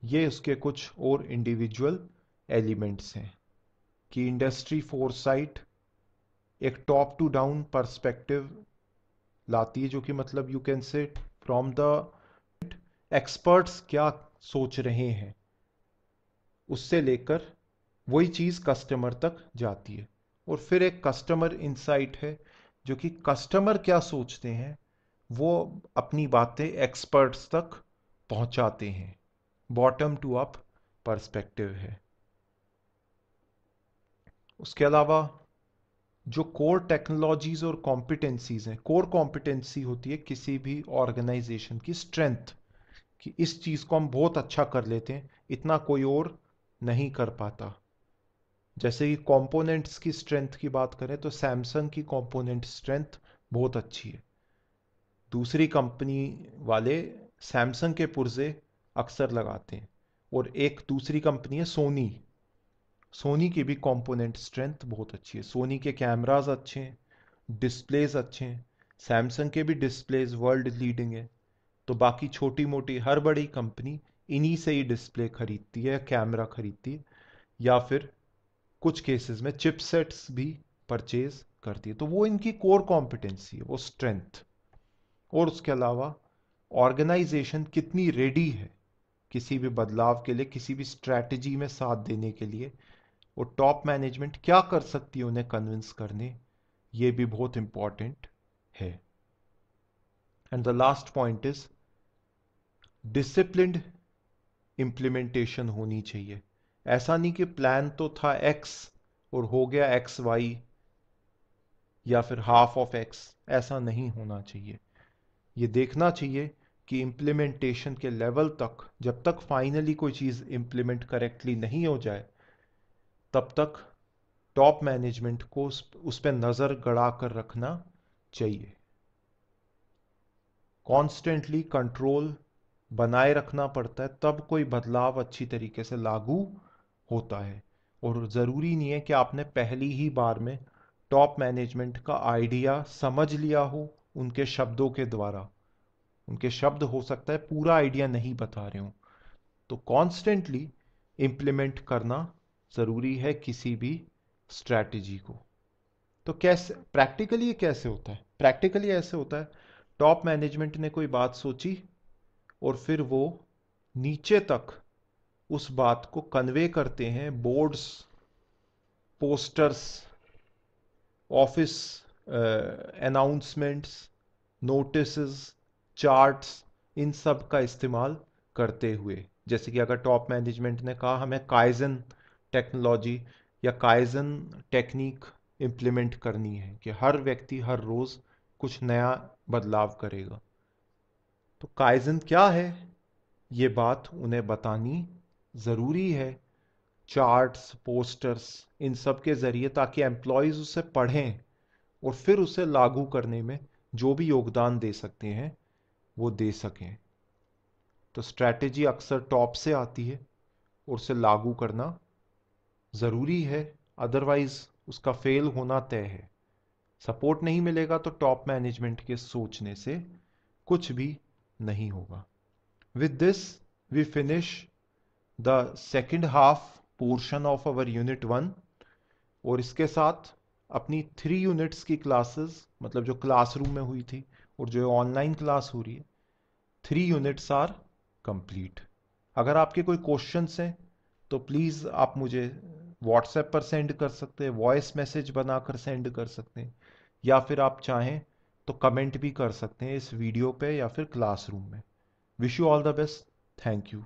ये उसके कुछ और इंडिविजुअल एलिमेंट्स हैं कि इंडस्ट्री फोरसाइट एक टॉप टू डाउन पर्सपेक्टिव लाती है, जो कि मतलब you can say from the experts क्या सोच रहे हैं उससे लेकर वही चीज़ कस्टमर तक जाती है। और फिर एक कस्टमर इंसाइट है, जो कि कस्टमर क्या सोचते हैं वो अपनी बातें एक्सपर्ट्स तक पहुंचाते हैं। बॉटम टू अप पर्सपेक्टिव है। उसके अलावा जो कोर टेक्नोलॉजीज और कॉम्पिटेंसीज हैं, कोर कॉम्पिटेंसी होती है किसी भी ऑर्गेनाइजेशन की स्ट्रेंथ, कि इस चीज़ को हम बहुत अच्छा कर लेते हैं, इतना कोई और नहीं कर पाता। जैसे कि कंपोनेंट्स की स्ट्रेंथ की बात करें तो सैमसंग की कंपोनेंट स्ट्रेंथ बहुत अच्छी है। दूसरी कंपनी वाले सैमसंग के पुर्जे अक्सर लगाते हैं। और एक दूसरी कंपनी है सोनी, सोनी की भी कंपोनेंट स्ट्रेंथ बहुत अच्छी है। सोनी के कैमराज अच्छे हैं, डिस्प्लेज अच्छे हैं। सैमसंग के भी डिस्प्लेज वर्ल्ड लीडिंग है। तो बाकी छोटी मोटी हर बड़ी कंपनी इन्हीं से ही डिस्प्ले खरीदती है, कैमरा खरीदती है, या फिर कुछ केसेस में चिपसेट्स भी परचेज करती है। तो वो इनकी कोर कॉम्पिटेंसी है, वो स्ट्रेंथ। और उसके अलावा ऑर्गेनाइजेशन कितनी रेडी है किसी भी बदलाव के लिए, किसी भी स्ट्रैटेजी में साथ देने के लिए, और टॉप मैनेजमेंट क्या कर सकती है उन्हें कन्विंस करने, ये भी बहुत इंपॉर्टेंट है। And the last point is disciplined implementation होनी चाहिए। ऐसा नहीं कि प्लान तो था एक्स और हो गया एक्स वाई या फिर हाफ ऑफ एक्स, ऐसा नहीं होना चाहिए। ये देखना चाहिए कि इम्प्लीमेंटेशन के लेवल तक, जब तक फाइनली कोई चीज़ इम्प्लीमेंट करेक्टली नहीं हो जाए, तब तक टॉप मैनेजमेंट को उस पर नज़र गड़ा कर रखना चाहिए। कॉन्स्टेंटली कंट्रोल बनाए रखना पड़ता है, तब कोई बदलाव अच्छी तरीके से लागू होता है। और ज़रूरी नहीं है कि आपने पहली ही बार में टॉप मैनेजमेंट का आइडिया समझ लिया हो उनके शब्दों के द्वारा। उनके शब्द हो सकता है पूरा आइडिया नहीं बता रहे हो। तो कॉन्स्टेंटली इम्प्लीमेंट करना ज़रूरी है किसी भी स्ट्रैटेजी को। तो कैसे प्रैक्टिकली ये कैसे होता है? प्रैक्टिकली ऐसे होता है, टॉप मैनेजमेंट ने कोई बात सोची और फिर वो नीचे तक उस बात को कन्वे करते हैं boards, posters, office announcements, notices, charts, इन सब का इस्तेमाल करते हुए। जैसे कि अगर टॉप मैनेजमेंट ने कहा हमें काइजन टेक्नोलॉजी या काइजन टेक्निक इम्प्लीमेंट करनी है कि हर व्यक्ति हर रोज कुछ नया बदलाव करेगा, तो काइजन क्या है ये बात उन्हें बतानी ज़रूरी है, चार्ट्स, पोस्टर्स, इन सब के ज़रिए, ताकि एम्प्लॉयज़ उसे पढ़ें और फिर उसे लागू करने में जो भी योगदान दे सकते हैं वो दे सकें। तो स्ट्रैटेजी अक्सर टॉप से आती है और उसे लागू करना ज़रूरी है, अदरवाइज उसका फेल होना तय है। सपोर्ट नहीं मिलेगा तो टॉप मैनेजमेंट के सोचने से कुछ भी नहीं होगा। With this, we finish the second half portion of our unit 1। और इसके साथ अपनी 3 यूनिट्स की क्लासेस, मतलब जो क्लासरूम में हुई थी और जो ऑनलाइन क्लास हो रही है, 3 यूनिट्स आर कंप्लीट। अगर आपके कोई क्वेश्चंस हैं तो प्लीज़ आप मुझे व्हाट्सएप पर सेंड कर सकते हैं, वॉइस मैसेज बनाकर सेंड कर सकते हैं, या फिर आप चाहें तो कमेंट भी कर सकते हैं इस वीडियो पे या फिर क्लासरूम में। Wish you all the best. Thank you.